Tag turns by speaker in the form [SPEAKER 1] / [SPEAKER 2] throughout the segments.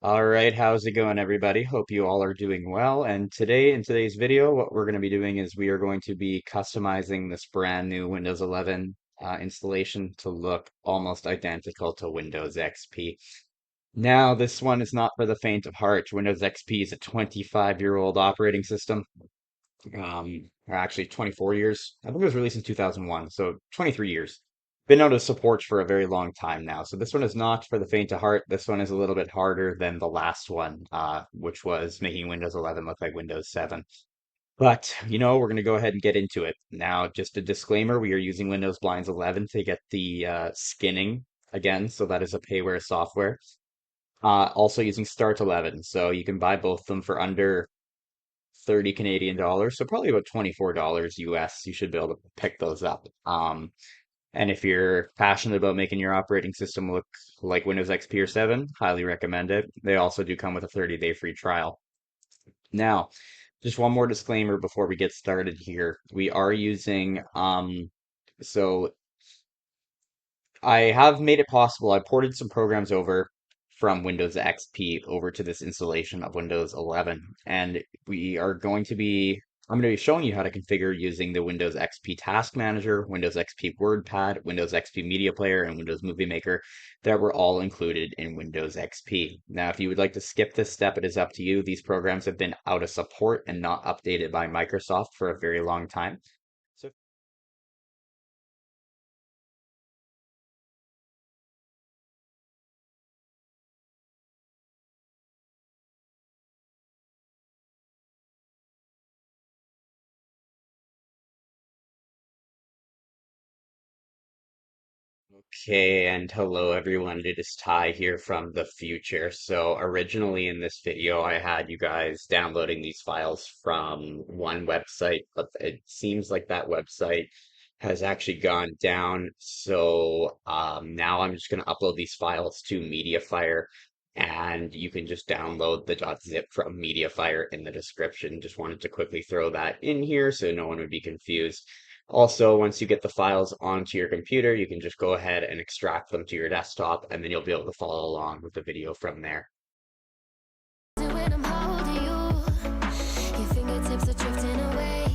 [SPEAKER 1] All right, how's it going, everybody? Hope you all are doing well. And today, in today's video, what we're going to be doing is we are going to be customizing this brand new Windows 11 installation to look almost identical to Windows XP. Now, this one is not for the faint of heart. Windows XP is a 25-year-old operating system, or actually 24 years. I think it was released in 2001, so 23 years. Been out of support for a very long time now. So this one is not for the faint of heart. This one is a little bit harder than the last one, which was making Windows 11 look like Windows 7. But, we're going to go ahead and get into it. Now, just a disclaimer, we are using Windows Blinds 11 to get the skinning again, so that is a payware software. Also using Start 11, so you can buy both of them for under 30 Canadian dollars, so probably about $24 US. You should be able to pick those up. And if you're passionate about making your operating system look like Windows XP or 7, highly recommend it. They also do come with a 30-day free trial. Now, just one more disclaimer before we get started here. We are using, so I have made it possible. I ported some programs over from Windows XP over to this installation of Windows 11, and I'm going to be showing you how to configure using the Windows XP Task Manager, Windows XP WordPad, Windows XP Media Player, and Windows Movie Maker that were all included in Windows XP. Now, if you would like to skip this step, it is up to you. These programs have been out of support and not updated by Microsoft for a very long time. So Okay, and hello everyone. It is Ty here from the future. So originally in this video, I had you guys downloading these files from one website, but it seems like that website has actually gone down. So now I'm just going to upload these files to MediaFire, and you can just download the .zip from MediaFire in the description. Just wanted to quickly throw that in here so no one would be confused. Also, once you get the files onto your computer, you can just go ahead and extract them to your desktop, and then you'll be able to follow along with the video from there.
[SPEAKER 2] When I'm holding you, your fingertips are drifting away,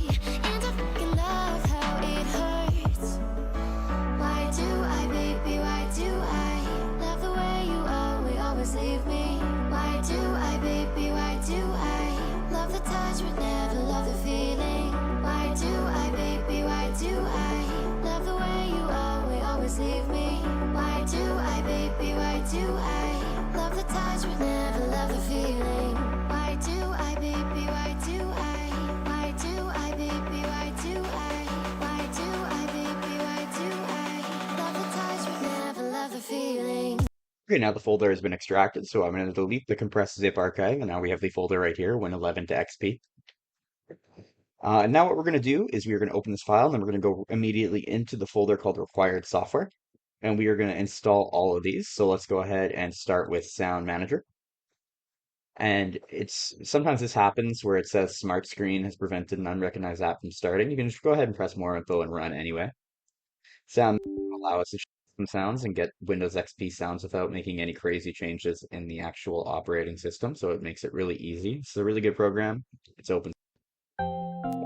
[SPEAKER 2] and I fucking love how it hurts. Why do I, baby, why do I love the way you always leave me? Why do I, baby, why do I love the touch but never love the feeling? Why do I, baby, why do I love the way you always leave me? Why do I, baby, why do I love the touch but never love the feeling? Why do I, baby, why do why do I, baby, why do why do I, baby, why do I love the touch but never love the feeling?
[SPEAKER 1] Okay, now the folder has been extracted, so I'm going to delete the compressed zip archive, and now we have the folder right here, Win11 to XP. And now what we're going to do is we are going to open this file, and then we're going to go immediately into the folder called Required Software, and we are going to install all of these. So let's go ahead and start with Sound Manager. And sometimes this happens where it says Smart Screen has prevented an unrecognized app from starting. You can just go ahead and press More Info and run anyway. Sound will allow us to show some sounds and get Windows XP sounds without making any crazy changes in the actual operating system. So it makes it really easy. It's a really good program. It's open.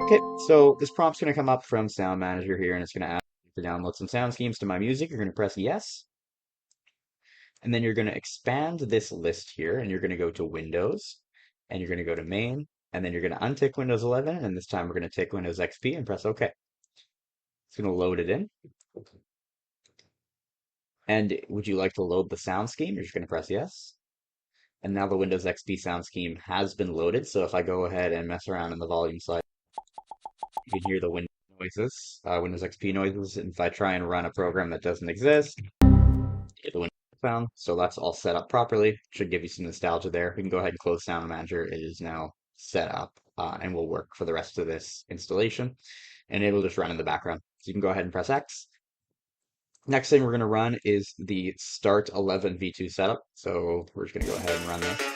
[SPEAKER 1] Okay, so this prompt's going to come up from Sound Manager here, and it's going to ask you to download some sound schemes to my music. You're going to press yes. And then you're going to expand this list here, and you're going to go to Windows, and you're going to go to Main, and then you're going to untick Windows 11, and this time we're going to tick Windows XP and press OK. It's going to load it in. And would you like to load the sound scheme? You're just going to press yes. And now the Windows XP sound scheme has been loaded. So if I go ahead and mess around in the volume slide, you can hear the Windows noises, Windows XP noises. And if I try and run a program that doesn't exist, get the Windows sound. So that's all set up properly. Should give you some nostalgia there. We can go ahead and close Sound Manager. It is now set up and will work for the rest of this installation. And it'll just run in the background. So you can go ahead and press X. Next thing we're going to run is the Start 11 v2 setup. So we're just going to go ahead and run this.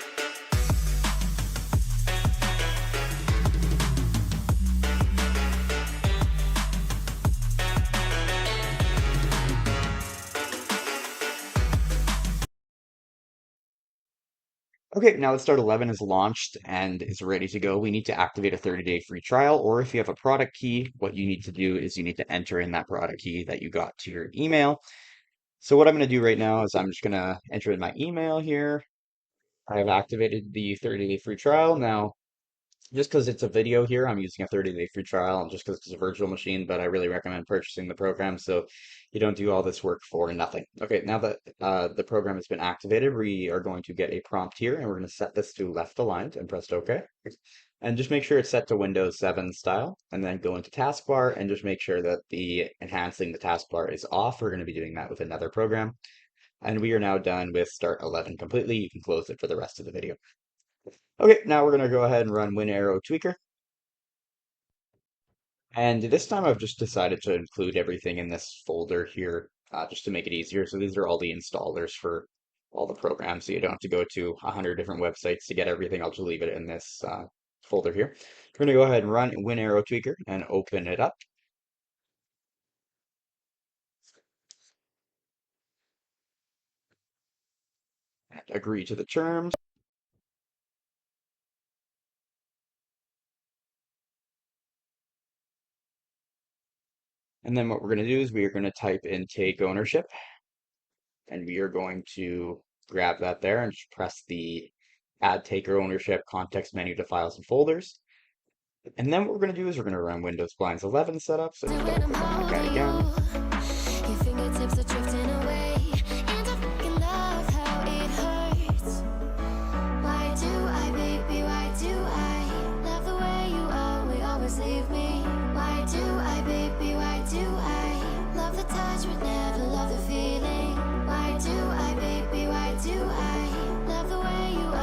[SPEAKER 1] Okay, now that Start 11 is launched and is ready to go, we need to activate a 30-day free trial, or if you have a product key, what you need to do is you need to enter in that product key that you got to your email. So what I'm going to do right now is I'm just going to enter in my email here. I have activated the 30-day free trial. Now, just because it's a video here, I'm using a 30-day free trial, and just because it's a virtual machine, but I really recommend purchasing the program so you don't do all this work for nothing. Okay, now that the program has been activated, we are going to get a prompt here, and we're going to set this to left aligned and press OK. And just make sure it's set to Windows 7 style, and then go into Taskbar and just make sure that the enhancing the taskbar is off. We're going to be doing that with another program. And we are now done with Start 11 completely. You can close it for the rest of the video. Okay, now we're going to go ahead and run WinArrow And this time I've just decided to include everything in this folder here, just to make it easier. So these are all the installers for all the programs, so you don't have to go to 100 different websites to get everything. I'll just leave it in this folder here. We're going to go ahead and run WinArrow and open it up. And agree to the terms. And then what we're going to do is we are going to type in take ownership, and we are going to grab that there and just press the add taker ownership context menu to files and folders. And then what we're going to do is we're going to run Windows Blinds 11 setup. So just double click on that again.
[SPEAKER 2] Your fingertips are drifting away, and I fucking love how it hurts. Why do I, baby, why do I love the way you always leave me? Why do I, baby, why do I love the touch but never love the feeling? Why do I, baby, why do I love the way you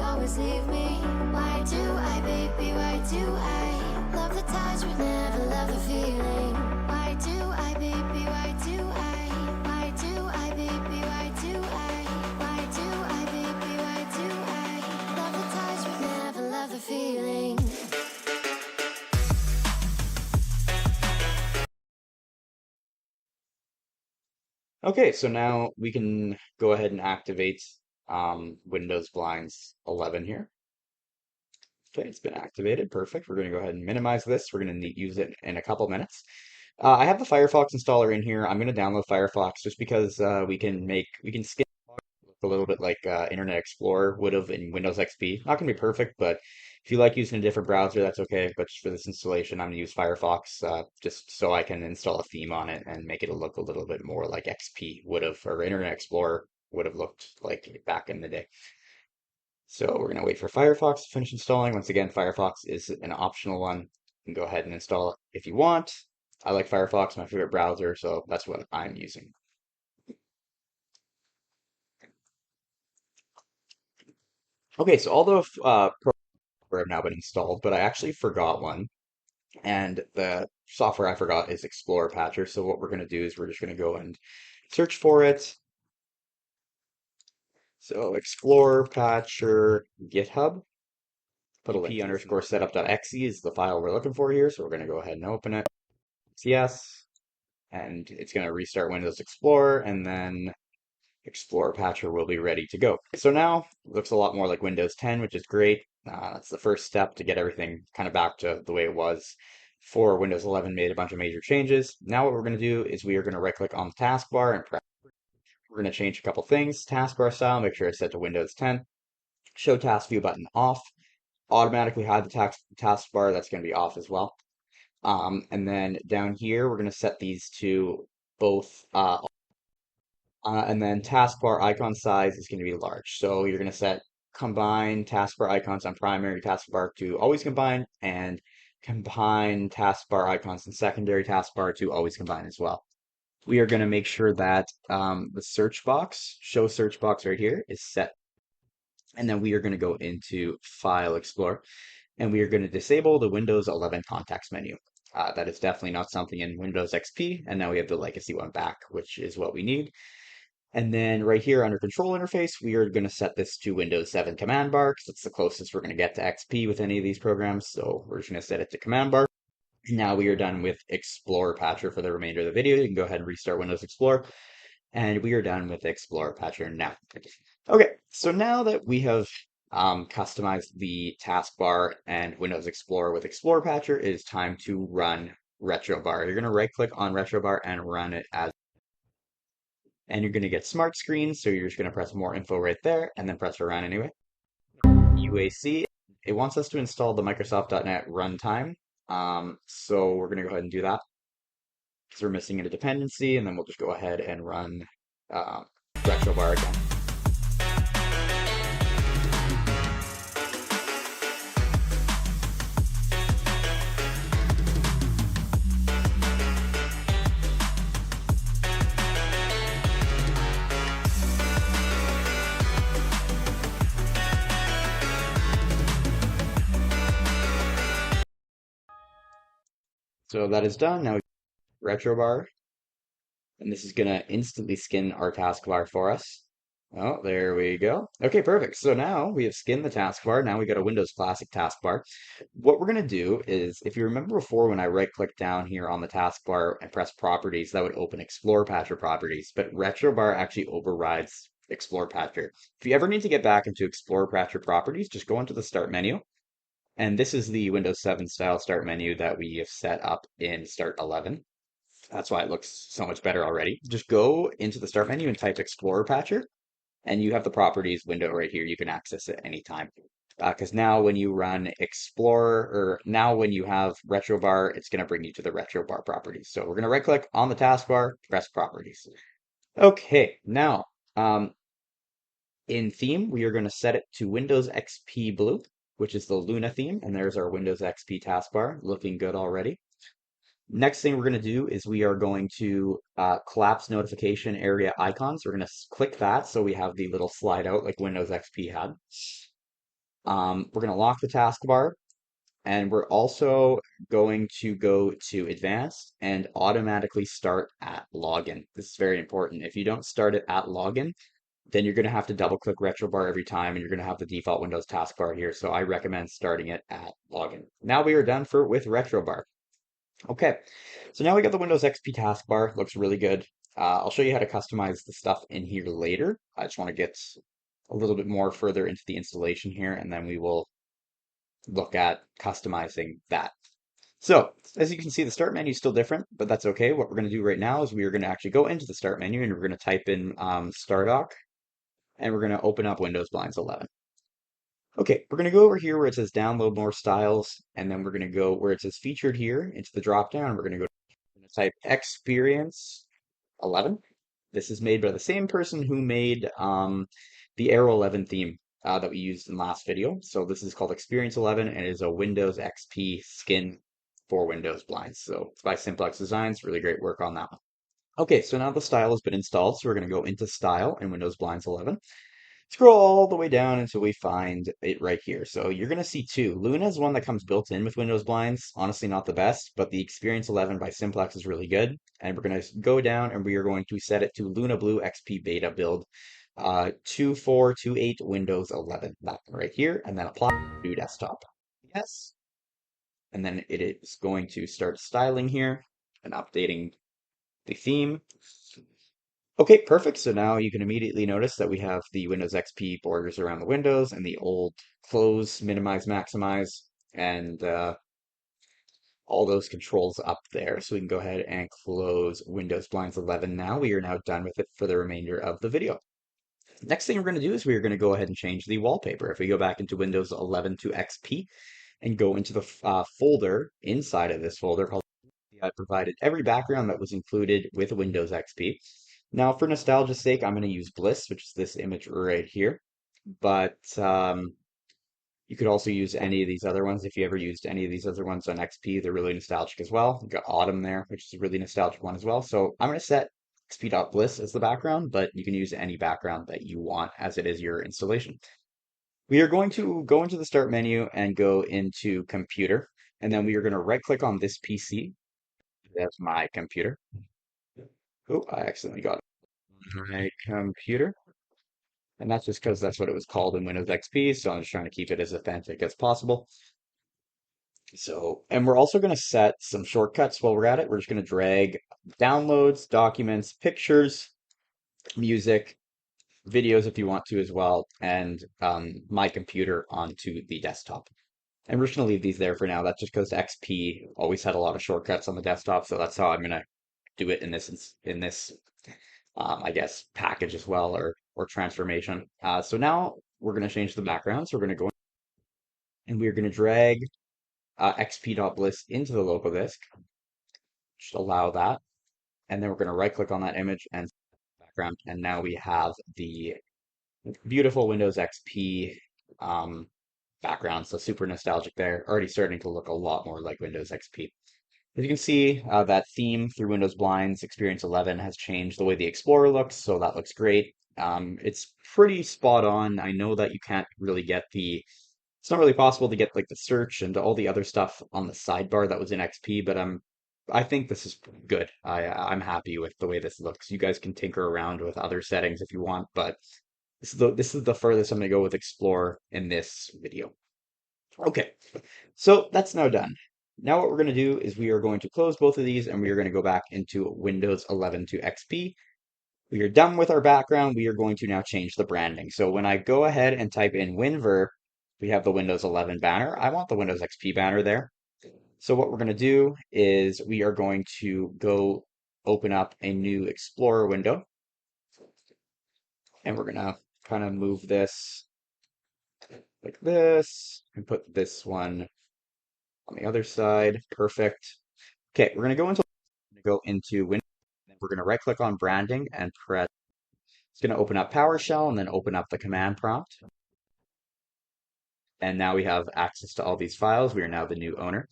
[SPEAKER 2] always leave me? Why do I, baby, why do I love the touch but never love the feeling? Why do I, baby, why do I? Why do I, baby, why do I? Why do I, baby, why do I love the touch but never love the feeling?
[SPEAKER 1] Okay, so now we can go ahead and activate Windows Blinds 11 here. Okay, it's been activated. Perfect. We're going to go ahead and minimize this. We're going to use it in a couple minutes. I have the Firefox installer in here. I'm going to download Firefox just because we can skip a little bit like Internet Explorer would have in Windows XP. Not going to be perfect, but if you like using a different browser, that's okay. But just for this installation, I'm going to use Firefox just so I can install a theme on it and make it look a little bit more like XP would have, or Internet Explorer would have looked like back in the day. So we're going to wait for Firefox to finish installing. Once again, Firefox is an optional one. You can go ahead and install it if you want. I like Firefox, my favorite browser, so that's what I'm using. Okay, so all the programs have now been installed, but I actually forgot one. And the software I forgot is Explorer Patcher. So what we're going to do is we're just going to go and search for it. So Explorer Patcher GitHub. Put a p underscore setup.exe is the file we're looking for here. So we're going to go ahead and open it. Yes. And it's going to restart Windows Explorer, and then Explorer Patcher will be ready to go. So now it looks a lot more like Windows 10, which is great. That's the first step to get everything kind of back to the way it was before Windows 11 made a bunch of major changes. Now what we're going to do is we are going to right click on the taskbar and press. We're going to change a couple things. Taskbar style, make sure it's set to Windows 10. Show task view button off. Automatically hide the taskbar, that's going to be off as well. And then down here, we're going to set these to both and then taskbar icon size is going to be large. So you're going to set combine taskbar icons on primary taskbar to always combine, and combine taskbar icons in secondary taskbar to always combine as well. We are going to make sure that the search box, show search box right here, is set. And then we are going to go into File Explorer, and we are going to disable the Windows 11 context menu. That is definitely not something in Windows XP, and now we have the legacy one back, which is what we need. And then right here under control interface, we are going to set this to Windows 7 command bar because it's the closest we're going to get to XP with any of these programs. So we're just going to set it to command bar. And now we are done with Explorer Patcher for the remainder of the video. You can go ahead and restart Windows Explorer. And we are done with Explorer Patcher now. Okay, so now that we have customized the taskbar and Windows Explorer with Explorer Patcher, it is time to run RetroBar. You're going to right click on RetroBar and run it as, and you're going to get Smart Screen. So you're just going to press more info right there and then press run anyway. UAC, it wants us to install the Microsoft.NET runtime. So we're going to go ahead and do that because we're missing a dependency, and then we'll just go ahead and run RetroBar again. So that is done. Now RetroBar, and this is going to instantly skin our taskbar for us. Oh, there we go. Okay, perfect. So now we have skinned the taskbar. Now we got a Windows Classic taskbar. What we're going to do is, if you remember before when I right-click down here on the taskbar and press Properties, that would open Explorer Patcher Properties, but RetroBar actually overrides Explorer Patcher. If you ever need to get back into Explorer Patcher Properties, just go into the Start menu. And this is the Windows 7 style Start menu that we have set up in Start 11. That's why it looks so much better already. Just go into the Start menu and type Explorer Patcher, and you have the properties window right here. You can access it anytime. Because now when you run Explorer, or now when you have RetroBar, it's going to bring you to the RetroBar properties. So we're going to right click on the taskbar, press properties. Okay, now in theme, we are going to set it to Windows XP Blue, which is the Luna theme. And there's our Windows XP taskbar, looking good already. Next thing we're going to do is we are going to collapse notification area icons. We're going to click that so we have the little slide out like Windows XP had. We're going to lock the taskbar, and we're also going to go to advanced and automatically start at login. This is very important. If you don't start it at login, then you're going to have to double click RetroBar every time, and you're going to have the default Windows taskbar here. So I recommend starting it at login. Now we are done with RetroBar. Okay, so now we got the Windows XP taskbar. Looks really good. I'll show you how to customize the stuff in here later. I just want to get a little bit more further into the installation here, and then we will look at customizing that. So, as you can see, the Start menu is still different, but that's okay. What we're going to do right now is we are going to actually go into the Start menu, and we're going to type in Stardock, and we're going to open up Windows Blinds 11. Okay, we're going to go over here where it says download more styles, and then we're going to go where it says featured here into the drop down. We're going to go type Experience 11. This is made by the same person who made the Arrow 11 theme that we used in last video. So this is called Experience 11, and it is a Windows XP skin for Windows Blinds. So it's by Simplex Designs. Really great work on that one. Okay, so now the style has been installed, so we're going to go into Style in Windows Blinds 11. Scroll all the way down until we find it right here. So you're going to see two. Luna is one that comes built in with Windows Blinds. Honestly, not the best, but the Experience 11 by Simplex is really good. And we're going to go down and we are going to set it to Luna Blue XP Beta build 2428 Windows 11. That one right here. And then apply to desktop. Yes. And then it is going to start styling here and updating the theme. Okay, perfect. So now you can immediately notice that we have the Windows XP borders around the windows and the old close, minimize, maximize, and all those controls up there. So we can go ahead and close Windows Blinds 11 now. We are now done with it for the remainder of the video. Next thing we're going to do is we are going to go ahead and change the wallpaper. If we go back into Windows 11 to XP and go into the folder inside of this folder called I provided every background that was included with Windows XP. Now, for nostalgia's sake, I'm going to use Bliss, which is this image right here. But you could also use any of these other ones. If you ever used any of these other ones on XP, they're really nostalgic as well. You've got Autumn there, which is a really nostalgic one as well. So I'm going to set XP.Bliss as the background, but you can use any background that you want as it is your installation. We are going to go into the Start menu and go into Computer, and then we are going to right-click on this PC. That's my computer. Oh, I accidentally got my computer. And that's just because that's what it was called in Windows XP, so I'm just trying to keep it as authentic as possible. So, and we're also going to set some shortcuts while we're at it. We're just going to drag downloads, documents, pictures, music, videos if you want to as well, and my computer onto the desktop. And we're just going to leave these there for now. That just goes to XP. Always had a lot of shortcuts on the desktop, so that's how I'm going to do it in this I guess package as well, or transformation. So now we're going to change the background. So we're going to go in and we're going to drag xp.bliss into the local disk. Just allow that, and then we're going to right click on that image and background, and now we have the beautiful Windows XP um, background. So super nostalgic there. Already starting to look a lot more like Windows XP. As you can see, that theme through Windows Blinds Experience 11 has changed the way the Explorer looks, so that looks great. It's pretty spot on. I know that you can't really get it's not really possible to get like the search and all the other stuff on the sidebar that was in XP, but I think this is good. I'm happy with the way this looks. You guys can tinker around with other settings if you want, but this is the furthest I'm gonna go with Explorer in this video. Okay, so that's now done. Now what we're going to do is we are going to close both of these and we are going to go back into Windows 11 to XP. We are done with our background. We are going to now change the branding. So when I go ahead and type in WinVer, we have the Windows 11 banner. I want the Windows XP banner there. So what we're going to do is we are going to go open up a new Explorer window. And we're going to kind of move this like this and put this one on the other side. Perfect. Okay, we're going to go into Windows. And we're going to right click on branding and press. It's going to open up PowerShell and then open up the command prompt. And now we have access to all these files. We are now the new owner.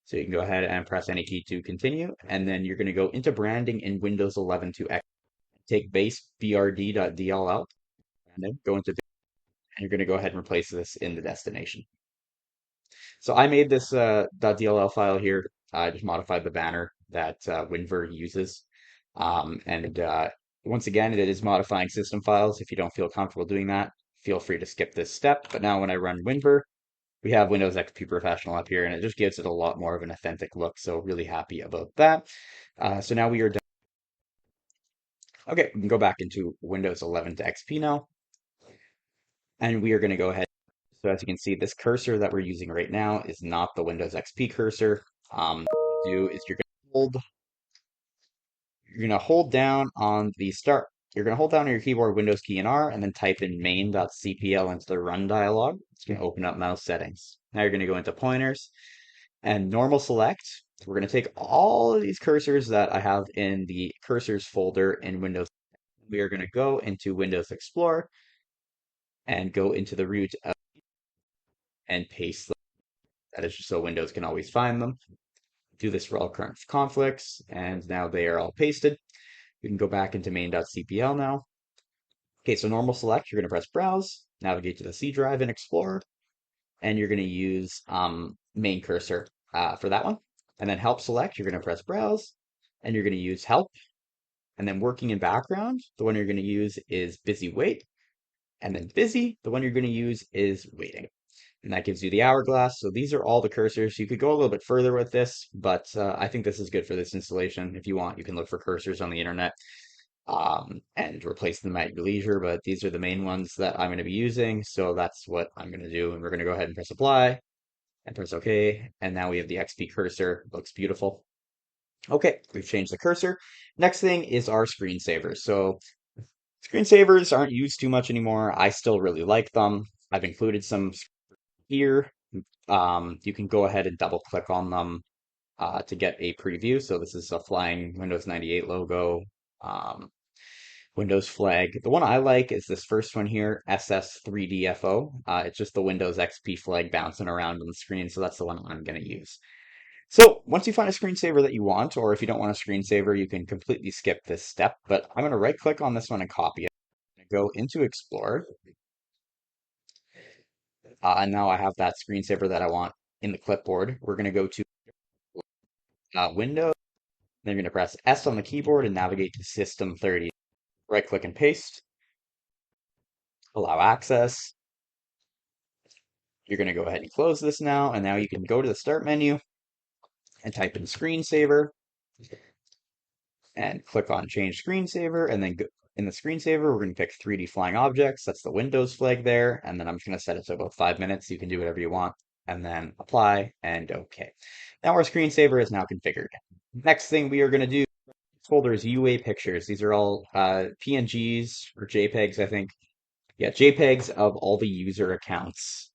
[SPEAKER 1] So you can go ahead and press any key to continue. And then you're going to go into branding in Windows 11 to X. Take base brd.dll out and then go into, and you're going to go ahead and replace this in the destination. So I made this .dll file here. I just modified the banner that WinVer uses. And once again, it is modifying system files. If you don't feel comfortable doing that, feel free to skip this step. But now when I run WinVer, we have Windows XP Professional up here, and it just gives it a lot more of an authentic look. So really happy about that. So now we are done. Okay, we can go back into Windows 11 to XP now. And we are going to go ahead. So as you can see, this cursor that we're using right now is not the Windows XP cursor. What you do is you're gonna hold down on the start. You're gonna hold down on your keyboard Windows key and R, and then type in main.cpl into the run dialog. It's gonna open up mouse settings. Now you're gonna go into pointers and normal select. We're gonna take all of these cursors that I have in the cursors folder in Windows. We are gonna go into Windows Explorer and go into the root and paste them. That is just so Windows can always find them. Do this for all current conflicts, and now they are all pasted. You can go back into main.cpl now. Okay, so normal select, you're going to press browse, navigate to the C drive in Explorer, and you're going to use main cursor for that one. And then help select, you're going to press browse, and you're going to use help. And then working in background, the one you're going to use is busy wait. And then busy, the one you're going to use is waiting. And that gives you the hourglass. So these are all the cursors. You could go a little bit further with this, but I think this is good for this installation. If you want, you can look for cursors on the internet and replace them at your leisure, but these are the main ones that I'm going to be using. So that's what I'm going to do. And we're going to go ahead and press apply and press OK. And now we have the XP cursor. Looks beautiful. Okay, we've changed the cursor. Next thing is our screensavers. So screensavers aren't used too much anymore. I still really like them. I've included some here. You can go ahead and double click on them to get a preview. So this is a flying Windows 98 logo, Windows flag. The one I like is this first one here, SS3DFO. It's just the Windows XP flag bouncing around on the screen, so that's the one I'm going to use. So once you find a screensaver that you want, or if you don't want a screensaver, you can completely skip this step, but I'm going to right click on this one and copy it. Go into Explorer. And now I have that screensaver that I want in the clipboard. We're going to go to Windows. Then you're going to press S on the keyboard and navigate to System 30. Right click and paste. Allow access. You're going to go ahead and close this now. And now you can go to the Start menu and type in Screensaver. And click on Change Screensaver. And then In the screensaver, we're going to pick 3D flying objects. That's the Windows flag there. And then I'm just going to set it to about 5 minutes. You can do whatever you want. And then apply and OK. Now our screensaver is now configured. Next thing we are going to do, this folder is UA pictures. These are all PNGs or JPEGs, I think. Yeah, JPEGs of all the user accounts,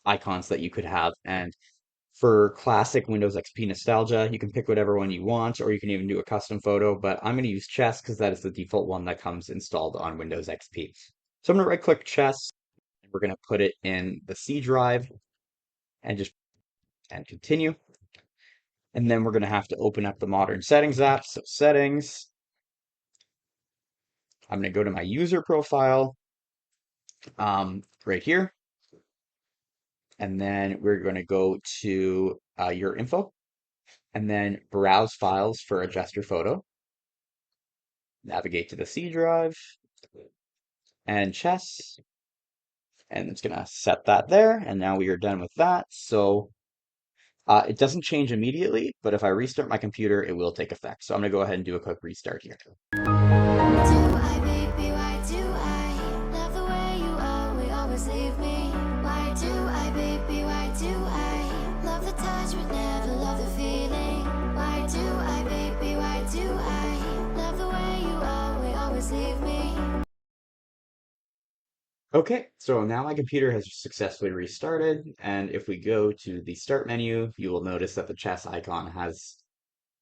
[SPEAKER 1] icons that you could have. And for classic Windows XP nostalgia, you can pick whatever one you want, or you can even do a custom photo, but I'm going to use chess because that is the default one that comes installed on Windows XP. So I'm going to right click chess, and we're going to put it in the C drive and just and continue. And then we're going to have to open up the modern settings app. So settings, I'm going to go to my user profile right here. And then we're going to go to your info and then browse files for adjust your photo. Navigate to the C drive and chess. And it's going to set that there. And now we are done with that. So it doesn't change immediately, but if I restart my computer, it will take effect. So I'm going to go ahead and do a quick restart here.
[SPEAKER 2] Do I, baby, why do I love the way you always leave me? Why do I, baby, why do I love the touch but never love the feeling? Why do I, baby, why do I love the way you always leave me?
[SPEAKER 1] Okay, so now my computer has successfully restarted. And if we go to the start menu, you will notice that the chess icon has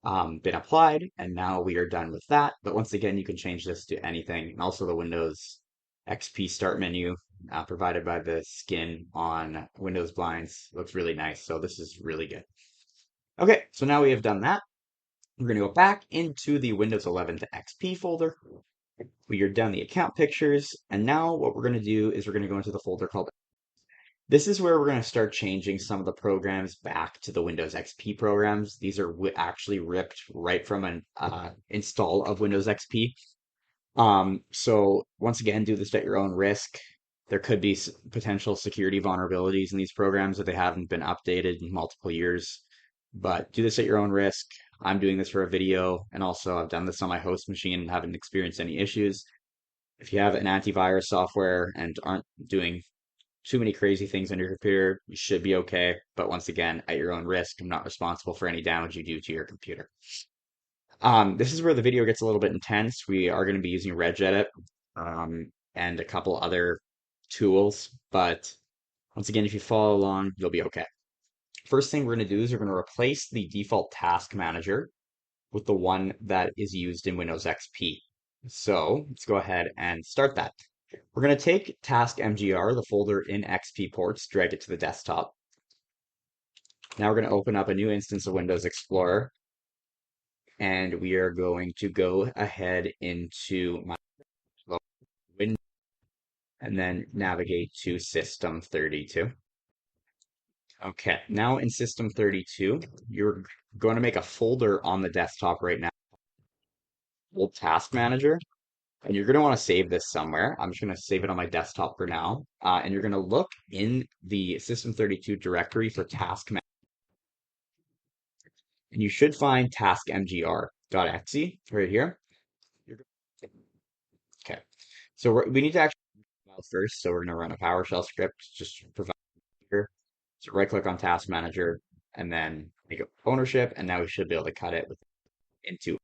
[SPEAKER 1] been applied, and now we are done with that. But once again, you can change this to anything. And also the Windows XP start menu provided by the skin on Windows blinds looks really nice. So this is really good. Okay, so now we have done that. We're going to go back into the Windows 11 to XP folder. We are done the account pictures. And now what we're going to do is we're going to go into the folder called this is where we're going to start changing some of the programs back to the Windows XP programs. These are actually ripped right from an install of Windows XP. So once again, do this at your own risk. There could be potential security vulnerabilities in these programs if they haven't been updated in multiple years. But do this at your own risk. I'm doing this for a video, and also I've done this on my host machine and haven't experienced any issues. If you have an antivirus software and aren't doing too many crazy things on your computer, you should be okay. But once again, at your own risk, I'm not responsible for any damage you do to your computer. This is where the video gets a little bit intense. We are going to be using Regedit and a couple other tools, but once again, if you follow along, you'll be okay. First thing we're going to do is we're going to replace the default task manager with the one that is used in Windows XP. So let's go ahead and start that. We're going to take task MGR, the folder in XP ports, drag it to the desktop. Now we're going to open up a new instance of Windows Explorer, and we are going to go ahead into my Windows and then navigate to System 32. Okay, now in System 32, you're going to make a folder on the desktop right now, old Task Manager, and you're going to want to save this somewhere. I'm just going to save it on my desktop for now, and you're going to look in the System 32 directory for Task Manager. And you should find taskmgr.exe right here. Okay, so we need to actually file first. So we're going to run a PowerShell script, just provide here. So right click on Task Manager and then make it ownership. And now we should be able to cut it into.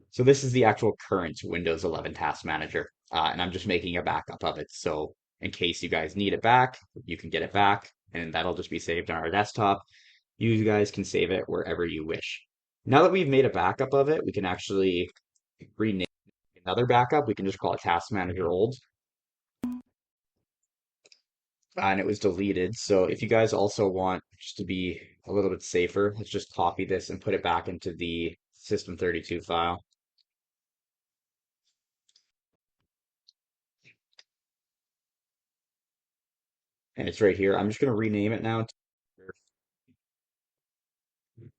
[SPEAKER 1] So this is the actual current Windows 11 Task Manager. And I'm just making a backup of it. So in case you guys need it back, you can get it back. And that'll just be saved on our desktop. You guys can save it wherever you wish. Now that we've made a backup of it, we can actually rename another backup. We can just call it Task Manager Old. And it was deleted. So if you guys also want just to be a little bit safer, let's just copy this and put it back into the System 32 file. And it's right here. I'm just going to rename it now to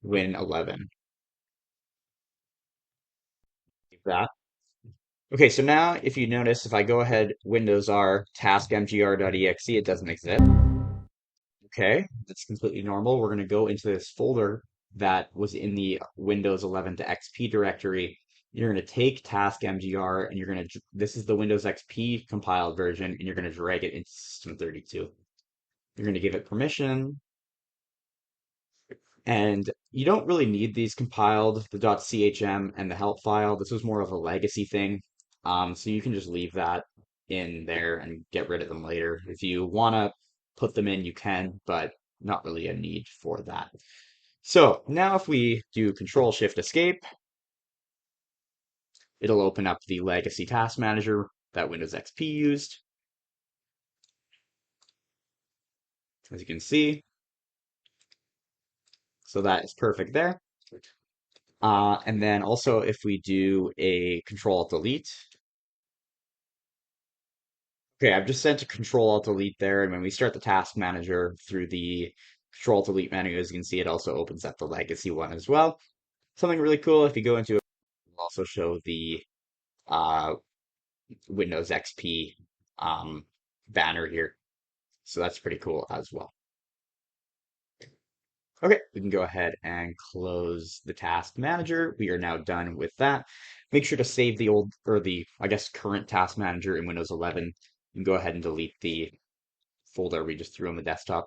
[SPEAKER 1] Win 11. Like that. Okay, so now if you notice, if I go ahead, Windows R, taskmgr.exe, it doesn't exist. Okay, that's completely normal. We're going to go into this folder that was in the Windows 11 to XP directory, You're going to take task mgr and you're going to, this is the Windows XP compiled version, and you're going to drag it into System32. You're going to give it permission, and you don't really need these compiled, the .chm and the help file. This was more of a legacy thing. So you can just leave that in there and get rid of them later. If you want to put them in, you can, but not really a need for that. So now if we do Control Shift Escape, it'll open up the legacy task manager that Windows XP used. As you can see, so that is perfect there. And then also if we do a Control-Alt-Delete, okay, I've just sent a Control-Alt-Delete there, and when we start the task manager through the Control-Delete menu, as you can see, it also opens up the legacy one as well. Something really cool, if you go into it, it'll also show the uh, Windows XP banner here. So that's pretty cool as well. Okay, we can go ahead and close the task manager. We are now done with that. Make sure to save the old, or the, I guess, current task manager in Windows 11. You can go ahead and delete the folder we just threw on the desktop.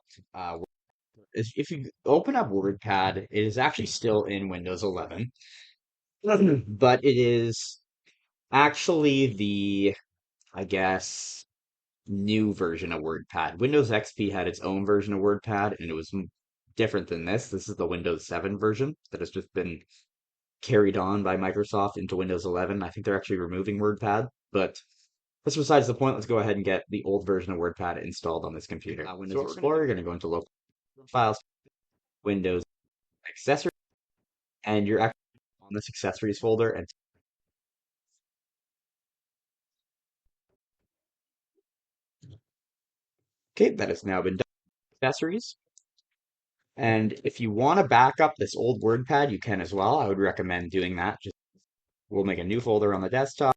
[SPEAKER 1] If you open up WordPad, it is actually still in Windows 11, but it is actually the, I guess, new version of WordPad. Windows XP had its own version of WordPad, and it was different than this. This is the Windows 7 version that has just been carried on by Microsoft into Windows 11. I think they're actually removing WordPad, but that's besides the point. Let's go ahead and get the old version of WordPad installed on this computer. Windows Explorer, you're going to go into Local Files, Windows Accessories, and you're actually on this Accessories folder. And okay, that has now been done. Accessories. And if you want to back up this old WordPad, you can as well. I would recommend doing that. Just we'll make a new folder on the desktop.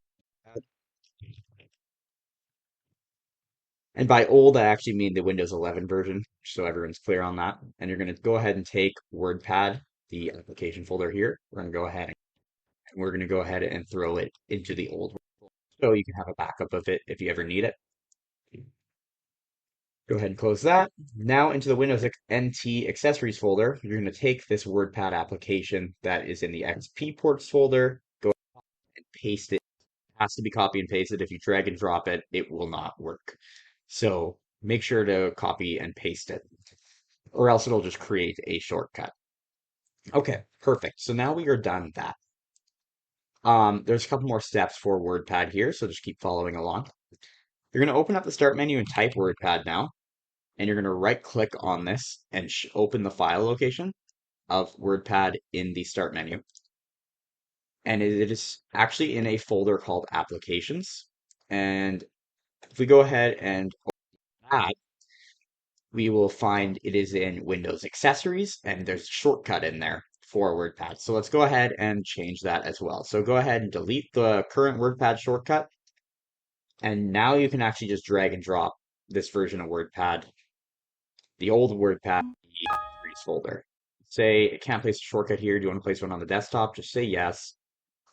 [SPEAKER 1] And by old, I actually mean the Windows 11 version, so everyone's clear on that. And you're going to go ahead and take WordPad, the application folder here. We're going to go ahead and throw it into the old one, so you can have a backup of it if you ever need it. Go ahead and close that. Now into the Windows NT accessories folder, you're going to take this WordPad application that is in the XP ports folder, go and paste it. It has to be copy and pasted. If you drag and drop it, it will not work. So make sure to copy and paste it, or else it'll just create a shortcut. Okay, perfect. So now we are done that. There's a couple more steps for WordPad here, so just keep following along. You're going to open up the start menu and type WordPad now, and you're going to right click on this and open the file location of WordPad in the start menu. And it is actually in a folder called Applications. And if we go ahead and open that, we will find it is in Windows Accessories, and there's a shortcut in there for WordPad. So let's go ahead and change that as well. So go ahead and delete the current WordPad shortcut, and now you can actually just drag and drop this version of WordPad, the old WordPad folder. Say it can't place a shortcut here. Do you want to place one on the desktop? Just say yes.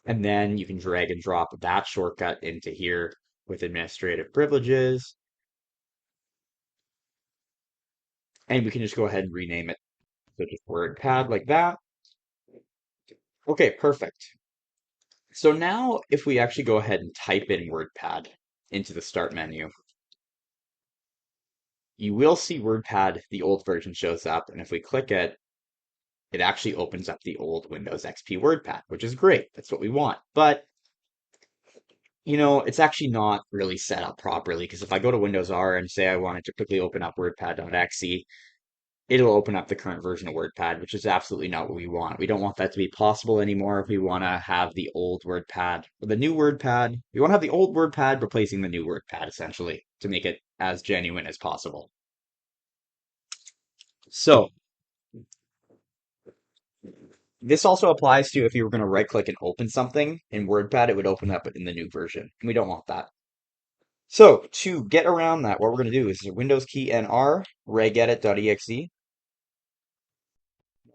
[SPEAKER 1] And then you can drag and drop that shortcut into here with administrative privileges. And we can just go ahead and rename it. So just WordPad like that. Okay, perfect. So now if we actually go ahead and type in WordPad into the start menu, you will see WordPad, the old version shows up. And if we click it, it actually opens up the old Windows XP WordPad, which is great. That's what we want. But, it's actually not really set up properly, because if I go to Windows R and say I wanted to quickly open up WordPad.exe, it'll open up the current version of WordPad, which is absolutely not what we want. We don't want that to be possible anymore. We want to have the old WordPad, or the new WordPad. We want to have the old WordPad replacing the new WordPad, essentially, to make it as genuine as possible. So, this also applies to if you were going to right click and open something in WordPad, it would open up in the new version. We don't want that. So to get around that, what we're going to do is Windows key and R, regedit.exe.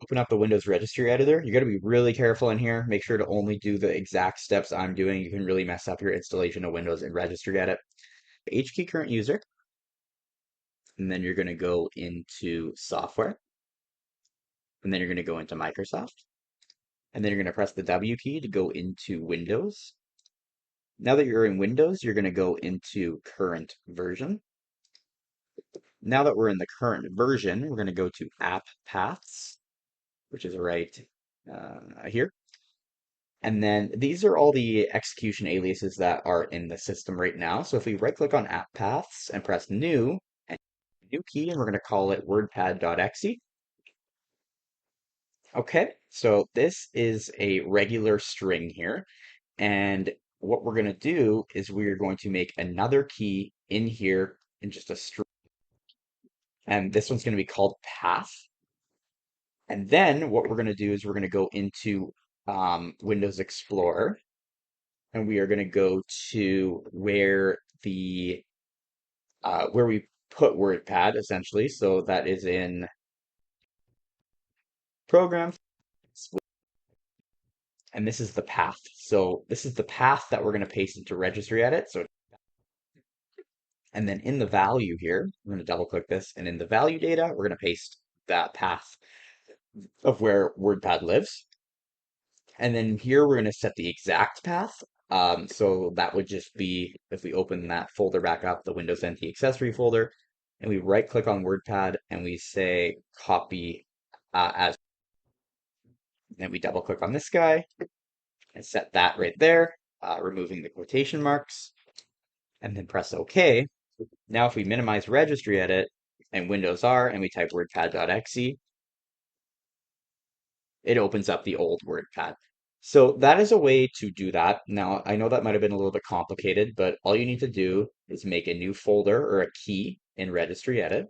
[SPEAKER 1] open up the Windows Registry Editor. You got to be really careful in here. Make sure to only do the exact steps I'm doing. You can really mess up your installation of Windows in Registry Edit. H key current user, and then you're going to go into Software, and then you're going to go into Microsoft, and then you're going to press the W key to go into Windows. Now that you're in Windows, you're going to go into Current Version. Now that we're in the current version, we're going to go to App Paths, which is right here. And then these are all the execution aliases that are in the system right now. So if we right click on App Paths and press New, and New key, and we're going to call it WordPad.exe. Okay, so this is a regular string here. And what we're going to do is we're going to make another key in here in just a string. And this one's going to be called path. And then what we're going to do is we're going to go into Windows Explorer, and we are going to go to where we put WordPad essentially. So that is in Program, and this is the path. So this is the path that we're going to paste into Registry Edit. So and then in the value here, we're going to double click this, and in the value data, we're going to paste that path of where WordPad lives. And then here we're going to set the exact path. So that would just be if we open that folder back up, the Windows NT accessory folder, and we right click on WordPad and we say copy as, and we double click on this guy and set that right there, removing the quotation marks, and then press OK. Now if we minimize Registry Edit and Windows R and we type WordPad.exe, it opens up the old WordPad. So that is a way to do that. Now, I know that might have been a little bit complicated, but all you need to do is make a new folder or a key in Registry Edit,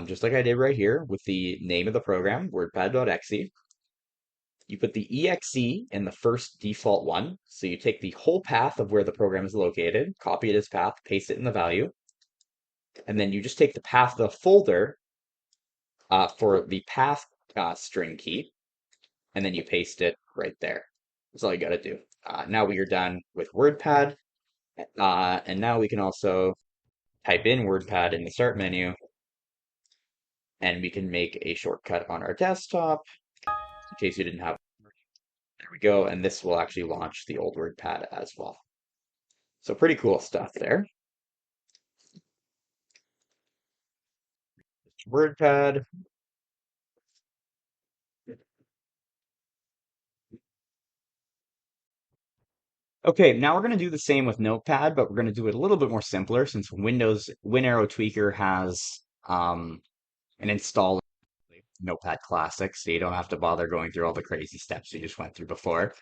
[SPEAKER 1] just like I did right here with the name of the program, WordPad.exe. You put the exe in the first default one. So you take the whole path of where the program is located, copy it as path, paste it in the value, and then you just take the path of the folder for the path string key, and then you paste it right there. That's all you got to do. Now we are done with WordPad, and now we can also type in WordPad in the start menu, and we can make a shortcut on our desktop in case you didn't have. There we go, and this will actually launch the old WordPad as well. So pretty cool stuff there. WordPad. Okay, now we're going to do the same with Notepad, but we're going to do it a little bit more simpler since Windows WinArrow Tweaker has an install Notepad Classic, so you don't have to bother going through all the crazy steps you just went through before.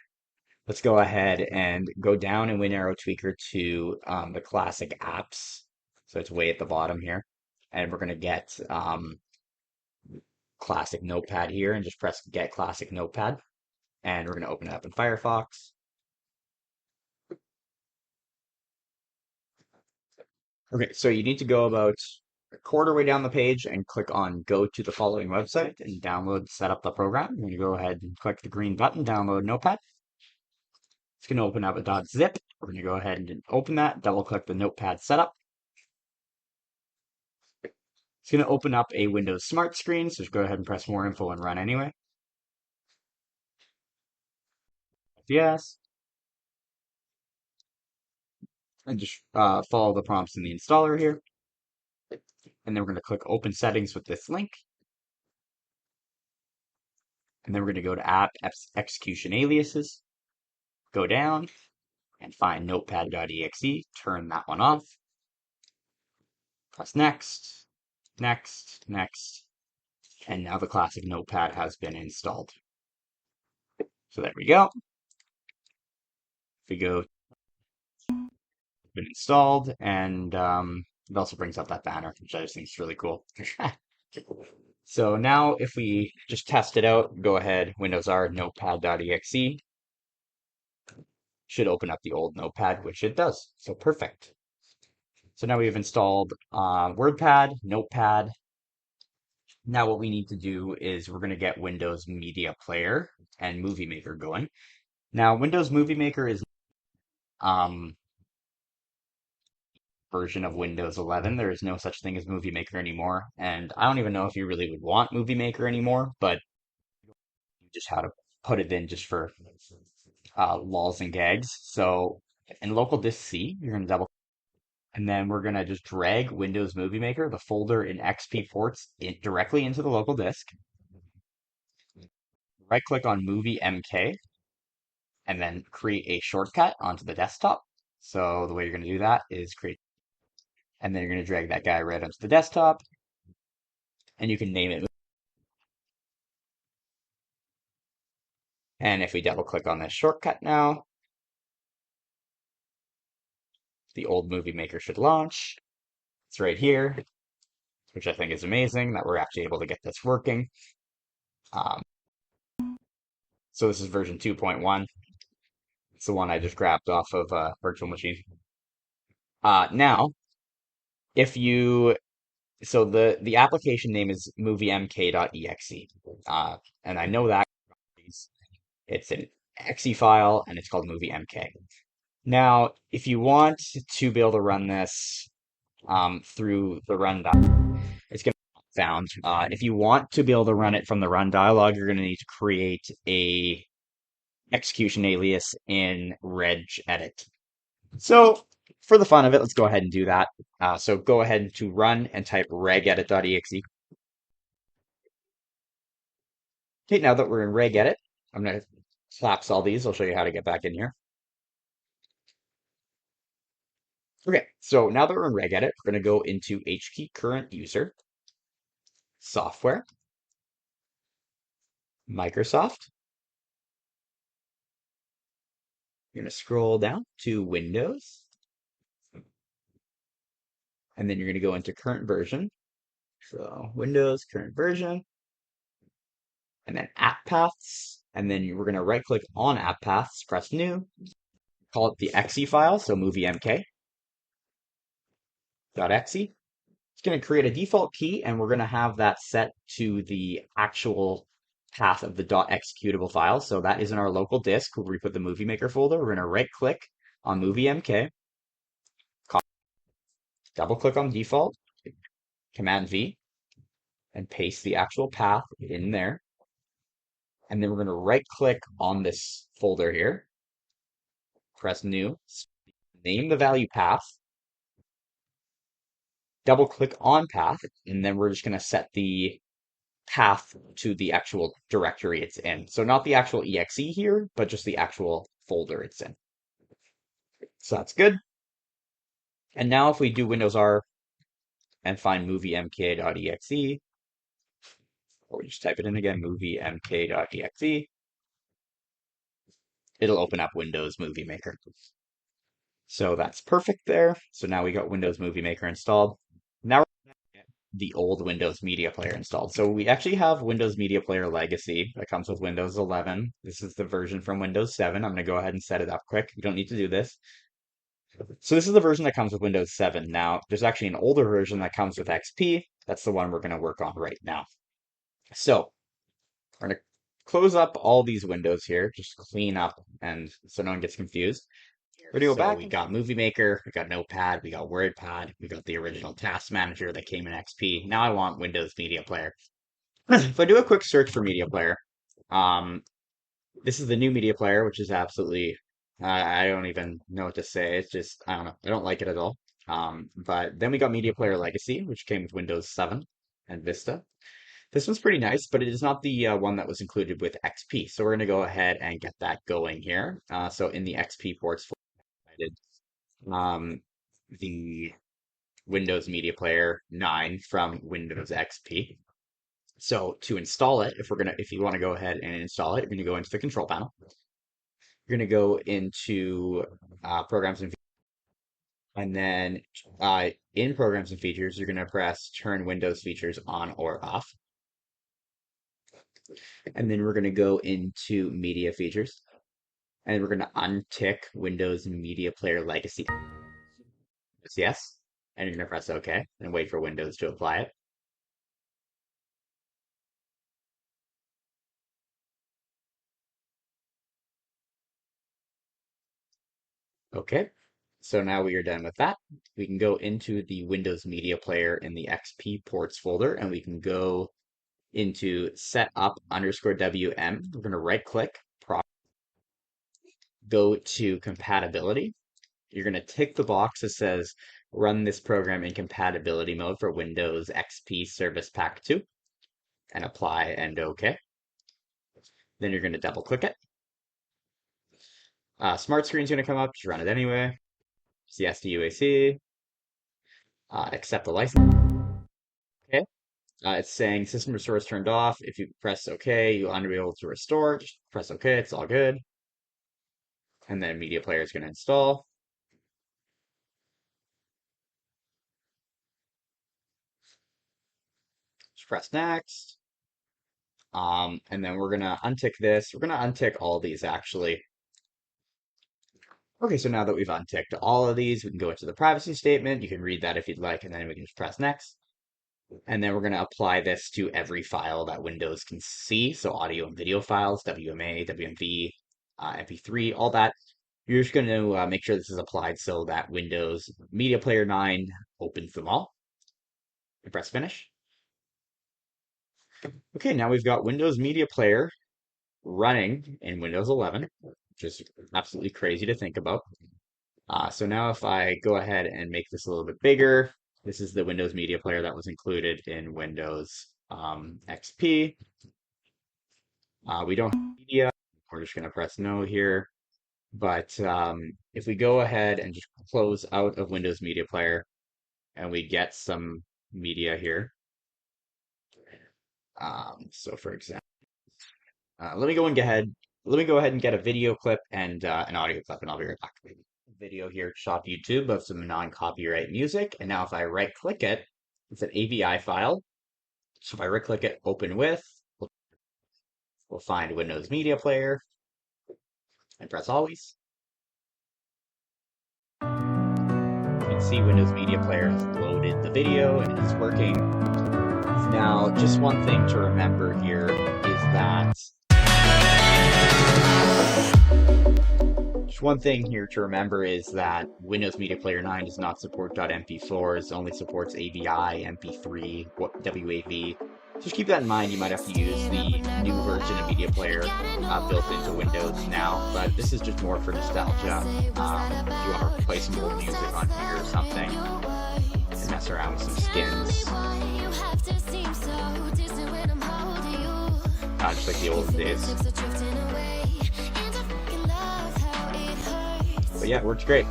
[SPEAKER 1] Let's go ahead and go down in WinArrow Tweaker to the Classic apps. So it's way at the bottom here. And we're going to get Classic Notepad here and just press Get Classic Notepad. And we're going to open it up in Firefox. Okay, so you need to go about a quarter way down the page and click on Go to the following website and download, set up the program. You're going to go ahead and click the green button, Download Notepad. It's going to open up a .zip. We're going to go ahead and open that, double click the Notepad setup. It's going to open up a Windows Smart screen, so just go ahead and press More Info and run anyway. Yes. And just follow the prompts in the installer here. And then we're going to click Open Settings with this link. And then we're going to go to App Execution Aliases. Go down and find notepad.exe. Turn that one off. Press Next, Next, Next. And now the classic Notepad has been installed. So there we go. If we go, been installed, and it also brings up that banner, which I just think is really cool. So now if we just test it out, go ahead, Windows R, notepad.exe. Should open up the old Notepad, which it does. So perfect. So now we've installed WordPad, Notepad, Now what we need to do is we're going to get Windows Media Player and Movie Maker going. Now Windows Movie Maker is um, version of Windows 11. There is no such thing as Movie Maker anymore, and I don't even know if you really would want Movie Maker anymore, but just how to put it in just for lols and gags. So in local disk C, you're going to double, and then we're going to just drag Windows Movie Maker, the folder in XP ports, directly into the local disk. Right click on Movie MK, and then create a shortcut onto the desktop. So the way you're going to do that is create, and then you're going to drag that guy right onto the desktop, and you can name it. And if we double click on this shortcut now, the old Movie Maker should launch. It's right here, which I think is amazing that we're actually able to get this working. Um, so this is version 2.1. It's the one I just grabbed off of Virtual Machine. Now, if you so the application name is moviemk.exe, and I know that it's an exe file and it's called moviemk. Now, if you want to be able to run this through the run dialog, it's going to be found. If you want to be able to run it from the run dialog, you're going to need to create a execution alias in regedit. So for the fun of it, let's go ahead and do that. So go ahead to run and type regedit.exe. Okay, now that we're in regedit, I'm going to collapse all these. I'll show you how to get back in here. Okay, so now that we're in regedit, we're going to go into HKey current user, software, Microsoft. You're going to scroll down to Windows, and then you're going to go into current version. So Windows, current version, and then app paths. And then we're going to right click on app paths, press new, call it the exe file, so moviemk.exe. It's going to create a default key, and we're going to have that set to the actual path of the .executable file. So that is in our local disk where we put the Movie Maker folder. We're going to right click on moviemk, double click on default, Command V, and paste the actual path in there. And then we're going to right click on this folder here, press new, name the value path, double click on path, and then we're just going to set the path to the actual directory it's in. So not the actual exe here, but just the actual folder it's in. So that's good. And now if we do Windows R and find moviemk.exe, or we just type it in again, moviemk.exe, it'll open up Windows Movie Maker. So that's perfect there. So now we got Windows Movie Maker installed. Now we're the old Windows Media Player installed. So we actually have Windows Media Player Legacy that comes with Windows 11. This is the version from Windows 7. I'm going to go ahead and set it up quick. You don't need to do this. So this is the version that comes with Windows 7. Now, there's actually an older version that comes with XP. That's the one we're going to work on right now. So we're going to close up all these windows here, just clean up and so no one gets confused. We're going to go back. We got Movie Maker, we got Notepad, we got WordPad, we got the original Task Manager that came in XP. Now I want Windows Media Player. If I do a quick search for Media Player, this is the new Media Player, which is absolutely, I don't even know what to say. It's just, I don't know. I don't like it at all. But then we got Media Player Legacy, which came with Windows 7 and Vista. This one's pretty nice, but it is not the one that was included with XP. So we're going to go ahead and get that going here. So in the XP ports, I did the Windows Media Player 9 from Windows XP. So to install it, if you want to go ahead and install it, you're going to go into the control panel. You're going to go into programs and then in programs and features, you're going to press turn Windows features on or off. And then we're going to go into media features and we're going to untick Windows Media Player Legacy. Yes. And you're going to press OK and wait for Windows to apply it. Okay, so now we are done with that. We can go into the Windows Media Player in the XP ports folder, and we can go into setup underscore WM. We're going to right click, go to compatibility. You're going to tick the box that says run this program in compatibility mode for Windows XP Service Pack 2 and apply and OK. Then you're going to double click it. Smart screen's going to come up, just run it anyway. Yes to UAC, accept the license. Okay. It's saying system restore is turned off. If you press OK, you'll be able to restore. Just press OK, it's all good. And then media player is going to install. Just press next. And then we're gonna untick this. We're gonna untick all these actually. Okay, so now that we've unticked all of these, we can go into the privacy statement. You can read that if you'd like, and then we can just press next. And then we're gonna apply this to every file that Windows can see. So audio and video files, WMA, WMV, MP3, all that. You're just gonna make sure this is applied so that Windows Media Player 9 opens them all. And press finish. Okay, now we've got Windows Media Player running in Windows 11, which is absolutely crazy to think about. So now if I go ahead and make this a little bit bigger, this is the Windows Media Player that was included in Windows XP. We don't have media. We're just going to press no here. But if we go ahead and just close out of Windows Media Player and we get some media here. So for example, let me go and get ahead. Let me go ahead and get a video clip and an audio clip, and I'll be right back. Video here shot YouTube of some non-copyright music, and now if I right-click it, it's an AVI file. So if I right-click it, open with, we'll find Windows Media Player and press Always. You can see Windows Media Player has loaded the video and it's working. Now, just one thing to remember here is that one thing here to remember is that Windows Media Player 9 does not support .mp4s, only supports AVI, MP3, WAV. Just keep that in mind. You might have to use the new version of Media Player built into Windows now, but this is just more for nostalgia. If you want to play some old music on here or something and mess around with some skins. Just like the old days. But yeah, it works great.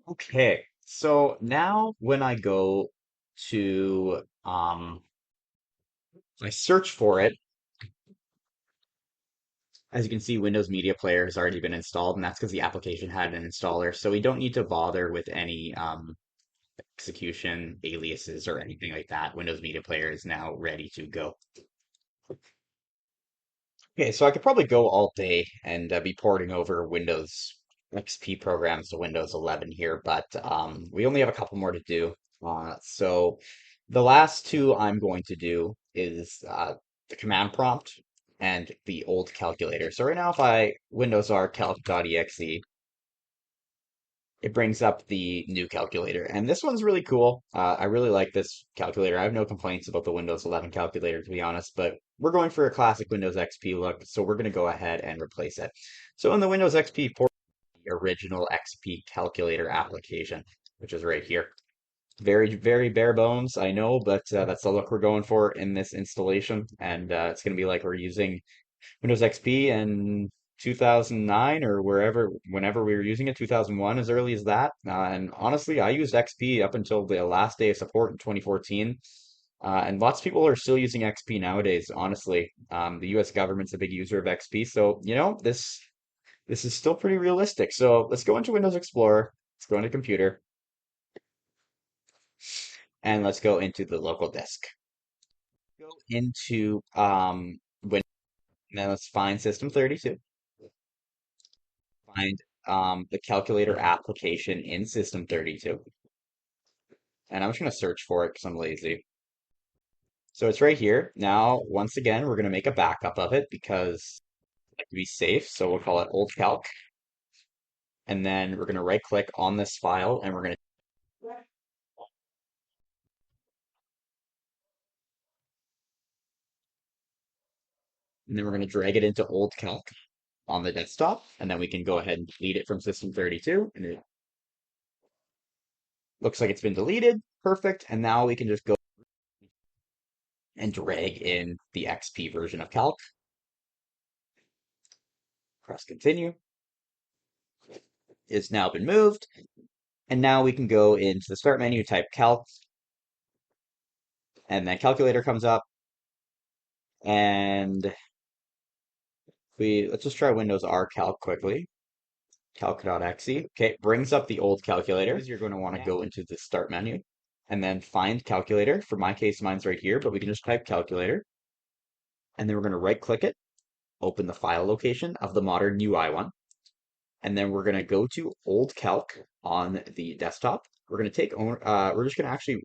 [SPEAKER 1] Okay, so now when I go to I search for it, as you can see, Windows Media Player has already been installed, and that's because the application had an installer. So we don't need to bother with any execution aliases or anything like that. Windows Media Player is now ready to go. Okay, so I could probably go all day and be porting over Windows XP programs to Windows 11 here, but we only have a couple more to do. So the last two I'm going to do is the command prompt and the old calculator. So right now, if I Windows R calc.exe, it brings up the new calculator. And this one's really cool. I really like this calculator. I have no complaints about the Windows 11 calculator, to be honest, but we're going for a classic Windows XP look, so we're going to go ahead and replace it. So in the Windows XP port, the original XP calculator application, which is right here. Very, very bare bones, I know, but that's the look we're going for in this installation. And it's going to be like we're using Windows XP in 2009 or whenever we were using it, 2001, as early as that. And honestly, I used XP up until the last day of support in 2014. And lots of people are still using XP nowadays, honestly. The US government's a big user of XP. So, this is still pretty realistic. So let's go into Windows Explorer. Let's go into Computer. And let's go into the local disk. Go into Windows, and then let's find System 32. Find the calculator application in System 32. And I'm just going to search for it because I'm lazy. So it's right here. Now, once again, we're going to make a backup of it because we like to be safe. So we'll call it old calc. And then we're going to right click on this file and we're going to drag it into old calc on the desktop. And then we can go ahead and delete it from System 32. And it looks like it's been deleted. Perfect. And now we can just go and drag in the XP version of calc. Press continue. It's now been moved. And now we can go into the start menu, type calc, and then calculator comes up. And let's just try Windows R calc quickly. Calc.exe. Okay, brings up the old calculator. You're going to want to go into the start menu and then find calculator. For my case, mine's right here, but we can just type calculator. And then we're going to right click it, open the file location of the modern UI one. And then we're going to go to old calc on the desktop. We're going to we're just going to actually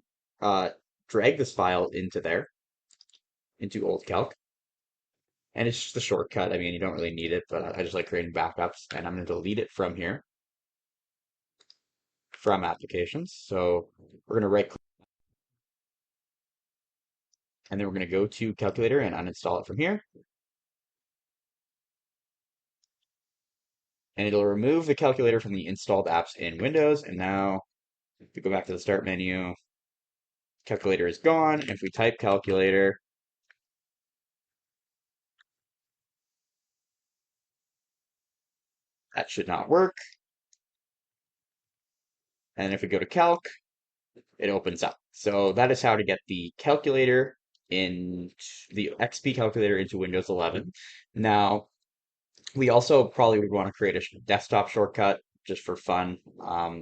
[SPEAKER 1] drag this file into there, into old calc. And it's just a shortcut. I mean, you don't really need it, but I just like creating backups. And I'm going to delete it from here, from applications. So we're going to right click, and then we're going to go to calculator and uninstall it from here. And it'll remove the calculator from the installed apps in Windows. And now if we go back to the start menu, calculator is gone. If we type calculator, that should not work. And if we go to calc, it opens up. So that is how to get the calculator in the XP calculator into Windows 11. Now, we also probably would want to create a desktop shortcut just for fun,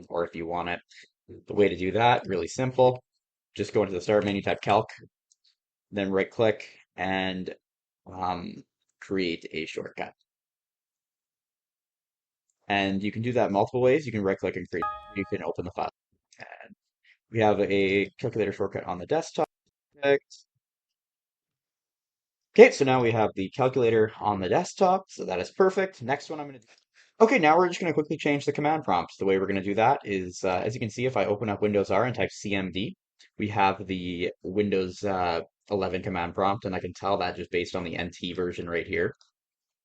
[SPEAKER 1] or if you want it. The way to do that, really simple. Just go into the start menu, type calc, then right click and create a shortcut. And you can do that multiple ways. You can right click and create, you can open the file. And we have a calculator shortcut on the desktop. Perfect. Okay, so now we have the calculator on the desktop, so that is perfect. Next one I'm going to do. Okay, now we're just going to quickly change the command prompt. The way we're going to do that is, as you can see, if I open up Windows R and type CMD, we have the Windows 11 command prompt, and I can tell that just based on the NT version right here.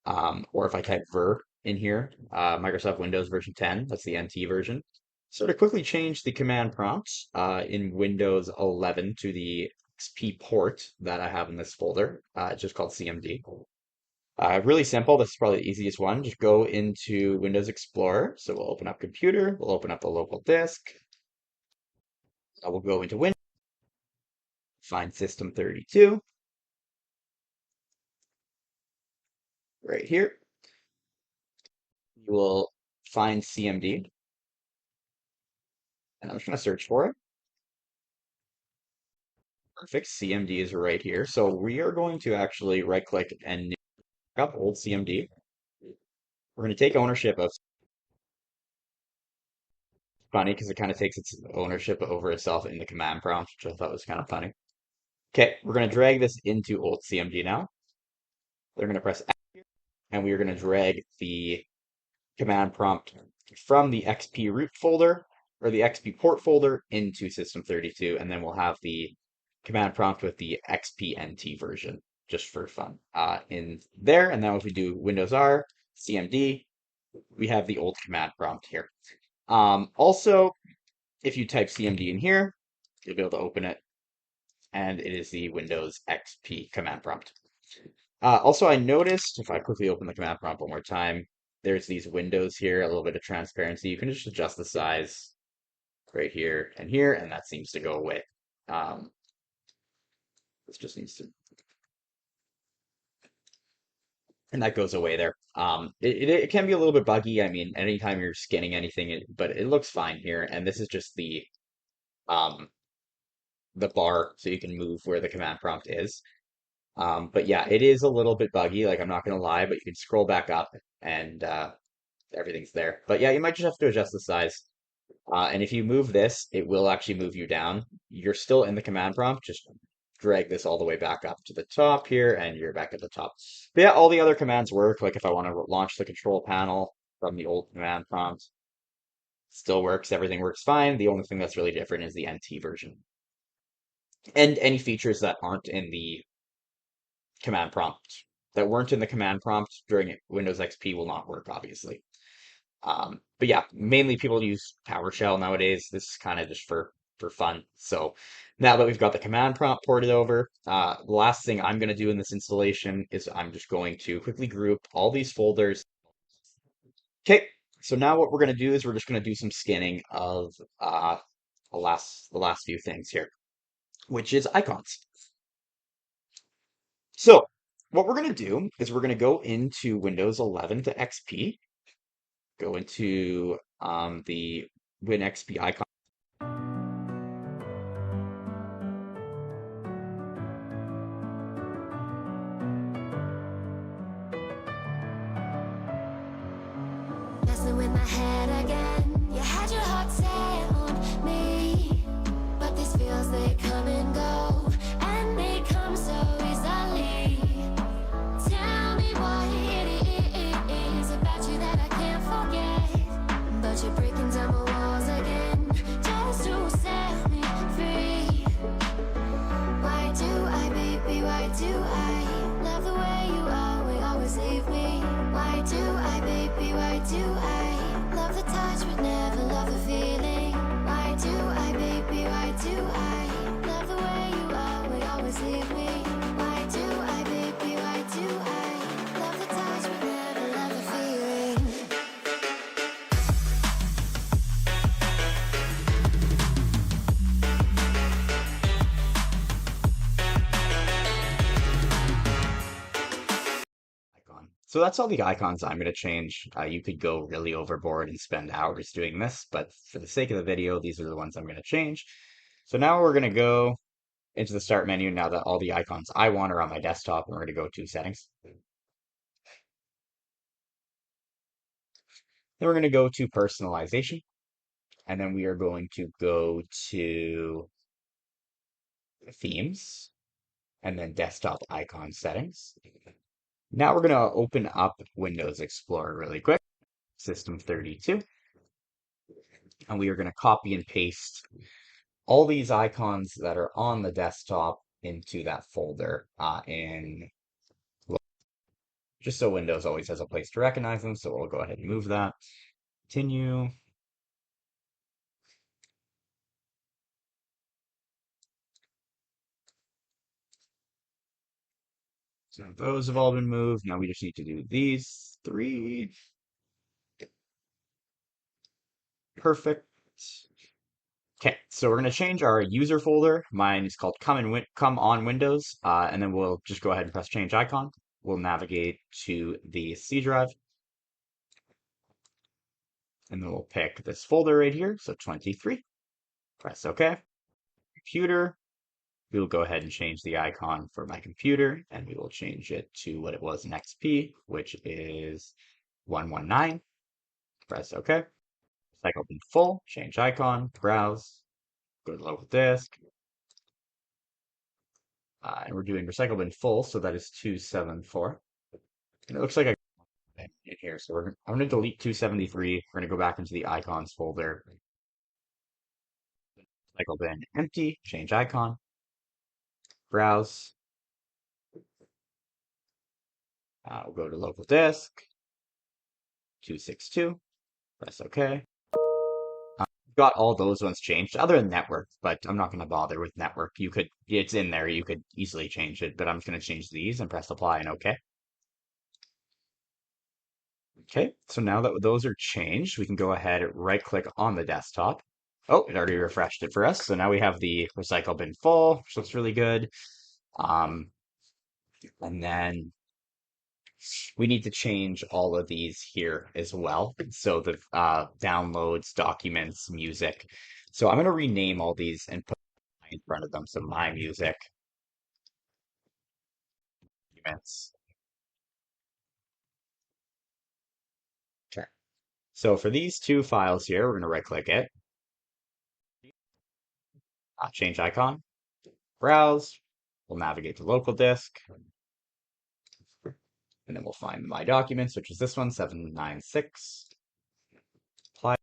[SPEAKER 1] Or if I type ver in here, Microsoft Windows version 10, that's the NT version. So to quickly change the command prompt in Windows 11 to the XP port that I have in this folder, it's just called CMD. Really simple. This is probably the easiest one. Just go into Windows Explorer. So we'll open up Computer. We'll open up the local disk. We'll go into Windows, find System 32 right here. You will find CMD, and I'm just going to search for it. Perfect. CMD is right here. So we are going to actually right click and new up old CMD. We're going to take ownership of, funny because it kind of takes its ownership over itself in the command prompt, which I thought was kind of funny. Okay, we're going to drag this into old CMD now. They're going to press F, and we are going to drag the command prompt from the XP root folder or the XP port folder into System 32, and then we'll have the command prompt with the XP-NT version just for fun in there. And then if we do Windows R, CMD, we have the old command prompt here. Also, if you type CMD in here, you'll be able to open it, and it is the Windows XP command prompt. Also, I noticed, if I quickly open the command prompt one more time, there's these windows here, a little bit of transparency. You can just adjust the size right here, and that seems to go away. This just needs to, and that goes away there. It can be a little bit buggy. I mean, anytime you're scanning anything, but it looks fine here. And this is just um, the bar, so you can move where the command prompt is. But yeah, it is a little bit buggy, like I'm not gonna lie, but you can scroll back up and everything's there. But yeah, you might just have to adjust the size. And if you move this, it will actually move you down. You're still in the command prompt, just drag this all the way back up to the top here, and you're back at the top. But yeah, all the other commands work. Like if I want to launch the control panel from the old command prompt, still works. Everything works fine. The only thing that's really different is the NT version. And any features that aren't in the command prompt, that weren't in the command prompt during Windows XP will not work, obviously. But yeah, mainly people use PowerShell nowadays. This is kind of just for fun. So now that we've got the command prompt ported over, the last thing I'm going to do in this installation is I'm just going to quickly group all these folders. Okay, so now what we're going to do is we're just going to do some scanning of the last few things here, which is icons. So what we're going to do is we're going to go into Windows 11 to XP, go into the WinXP icon.
[SPEAKER 2] Messing with my head again. You had your heart set on me, but these feels they come and go, and they come so easily. Tell me what it is about you that I can't forget, but you're breaking down my walls again just to set me free. Why do I, baby? Why do I love the way you always leave me? Why do I, baby? Why do I love the touch but never love the feeling? Why do I, baby? Why do I love the way you always leave me? Why do I, baby? Why do I love the touch but never love the feeling?
[SPEAKER 1] Icon. So that's all the icons I'm going to change. You could go really overboard and spend hours doing this, but for the sake of the video, these are the ones I'm going to change. So now we're going to go into the start menu now that all the icons I want are on my desktop, and we're going to go to settings. Then we're going to go to personalization, and then we are going to go to themes, and then desktop icon settings. Now we're going to open up Windows Explorer really quick, System 32, and we are going to copy and paste all these icons that are on the desktop into that folder in just so Windows always has a place to recognize them. So we'll go ahead and move that. Continue. So those have all been moved. Now we just need to do these three. Perfect. Okay, so we're going to change our user folder. Mine is called Come on Windows, and then we'll just go ahead and press Change Icon. We'll navigate to the C drive, and then we'll pick this folder right here, so 23. Press OK. Computer, we will go ahead and change the icon for my computer, and we will change it to what it was in XP, which is 119. Press OK. Cycle in full, change icon, browse, go to local disk. And we're doing recycle bin full, so that is 274. And it looks like I in here, so I'm going to delete 273. We're going to go back into the icons folder. Recycle bin empty, change icon, browse. We'll go to local disk, 262, press OK. Got all those ones changed, other than network, but I'm not going to bother with network. It's in there, you could easily change it, but I'm just going to change these and press apply and OK. Okay, so now that those are changed, we can go ahead and right click on the desktop. Oh, it already refreshed it for us. So now we have the recycle bin full, which looks really good. And then we need to change all of these here as well. So the downloads, documents, music. So I'm going to rename all these and put in front of them. So my music, documents. Okay. So for these two files here, we're going to right click it, change icon, browse, We'll navigate to local disk, and then we'll find my documents, which is this one, 796. Apply.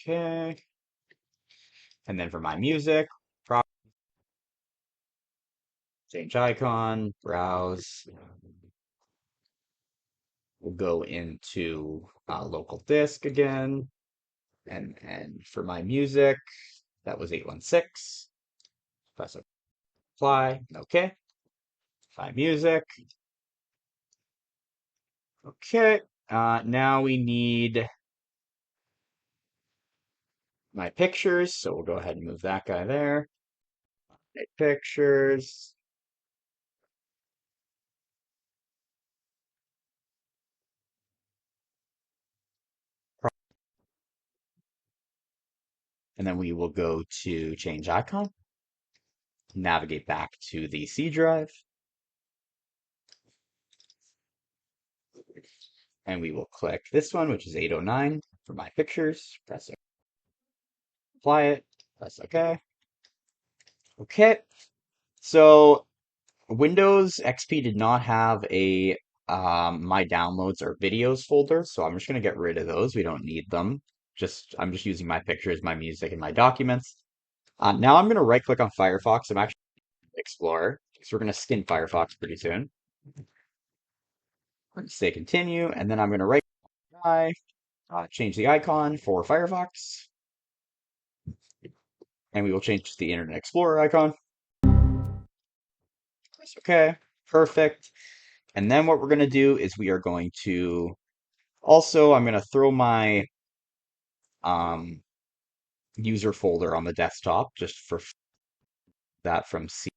[SPEAKER 1] Okay. And then for my music, change icon, browse. We'll go into local disk again. And for my music, that was 816. Press apply. Okay. Find music. Okay. Now we need my pictures. So we'll go ahead and move that guy there. Make pictures. And then we will go to change icon. Navigate back to the C drive. And we will click this one, which is 809 for my pictures. Press apply it. Press OK. Okay. So Windows XP did not have a my downloads or videos folder, so I'm just gonna get rid of those. We don't need them. I'm just using my pictures, my music, and my documents. Now I'm gonna right click on Firefox. I'm actually Explorer, because we're gonna skin Firefox pretty soon. Say continue, and then I'm gonna right change the icon for Firefox, and we will change the Internet Explorer icon. Press OK. Perfect. And then what we're going to do is we are going to also, I'm going to throw my um, user folder on the desktop just for that from C.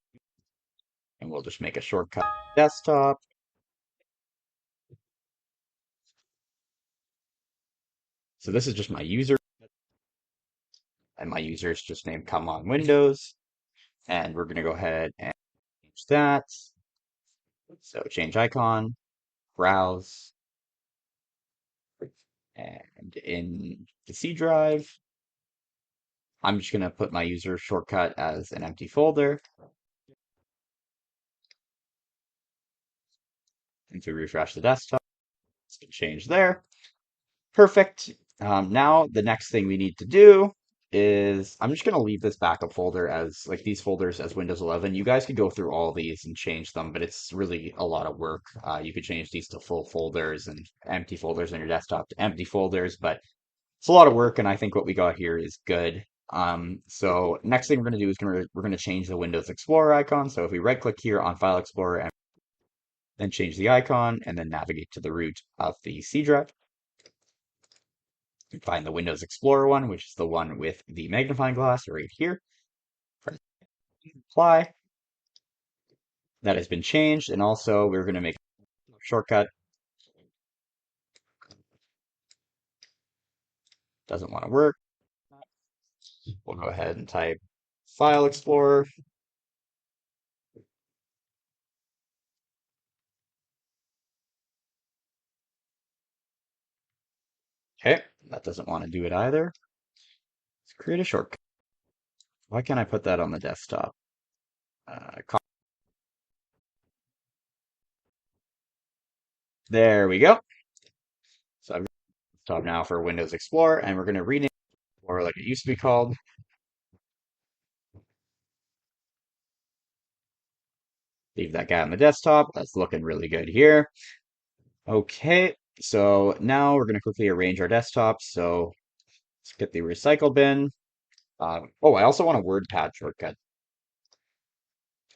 [SPEAKER 1] And we'll just make a shortcut desktop. So this is just my user, and my user is just named Come on Windows. And we're going to go ahead and change that. So change icon, browse, and in the C drive, I'm just going to put my user shortcut as an empty folder. And to refresh the desktop, it's going to change there. Perfect. Now the next thing we need to do is I'm just going to leave this backup folder as like these folders as Windows 11. You guys could go through all these and change them, but it's really a lot of work. You could change these to full folders and empty folders on your desktop to empty folders, but it's a lot of work, and I think what we got here is good. So next thing we're going to do is we're going to change the Windows Explorer icon. So if we right click here on File Explorer and then change the icon and then navigate to the root of the C drive, find the Windows Explorer one, which is the one with the magnifying glass right here. Press apply. That has been changed, and also we're going to make a shortcut. Doesn't want to work. We'll go ahead and type File Explorer. Okay, that doesn't want to do it either. Let's create a shortcut. Why can't I put that on the desktop? There we go. So I've got the desktop now for Windows Explorer, and we're going to rename it Explorer like it used to be called. Leave that guy on the desktop. That's looking really good here. Okay, so now we're going to quickly arrange our desktop. So let's get the recycle bin. Oh, I also want a WordPad shortcut.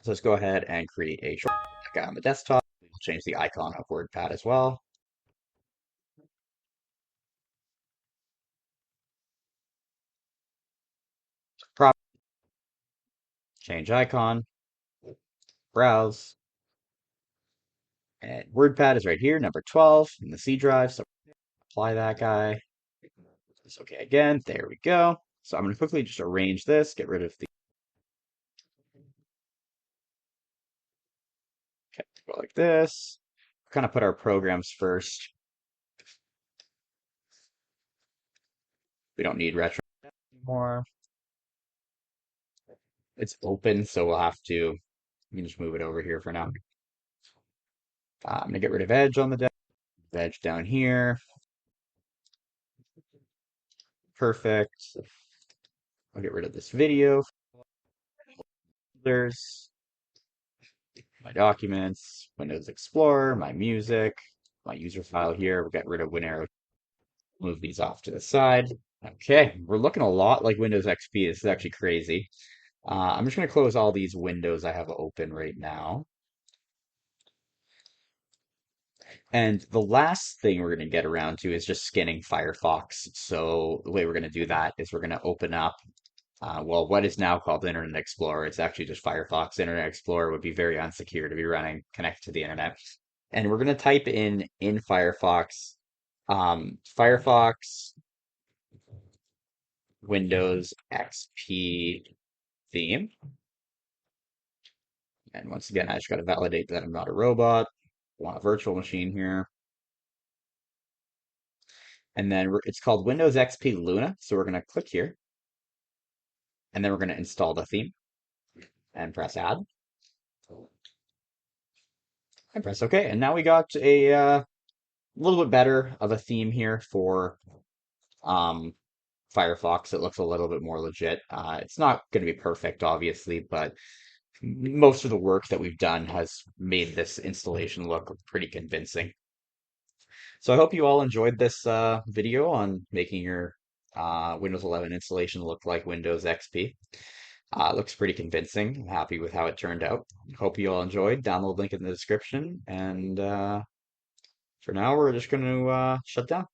[SPEAKER 1] So let's go ahead and create a shortcut on the desktop. We'll change the icon of WordPad as well. Change icon, browse, and WordPad is right here, number 12 in the C drive. So apply that guy. It's okay again. There we go. So I'm going to quickly just arrange this, get rid of the. Okay, go like this. Kind of put our programs first. We don't need retro anymore. It's open, so we'll have to You can just move it over here for now. I'm gonna get rid of Edge on the desk, Edge down here. Perfect. I'll get rid of this video folders, my documents, Windows Explorer, my music, my user file here. We'll get rid of WinArrow, move these off to the side. Okay, we're looking a lot like Windows XP. This is actually crazy. I'm just going to close all these windows I have open right now. And the last thing we're going to get around to is just scanning Firefox. So the way we're going to do that is we're going to open up, well, what is now called Internet Explorer. It's actually just Firefox. Internet Explorer would be very unsecure to be running connected to the internet. And we're going to type in Firefox, Firefox Windows XP theme. And once again, I just got to validate that I'm not a robot. I want a virtual machine here. And then it's called Windows XP Luna. So we're going to click here. And then we're going to install the theme and press add. And press OK. And now we got a little bit better of a theme here for um, Firefox. It looks a little bit more legit. It's not going to be perfect, obviously, but most of the work that we've done has made this installation look pretty convincing. So I hope you all enjoyed this video on making your Windows 11 installation look like Windows XP. It looks pretty convincing. I'm happy with how it turned out. Hope you all enjoyed. Download link in the description. And for now, we're just going to shut down.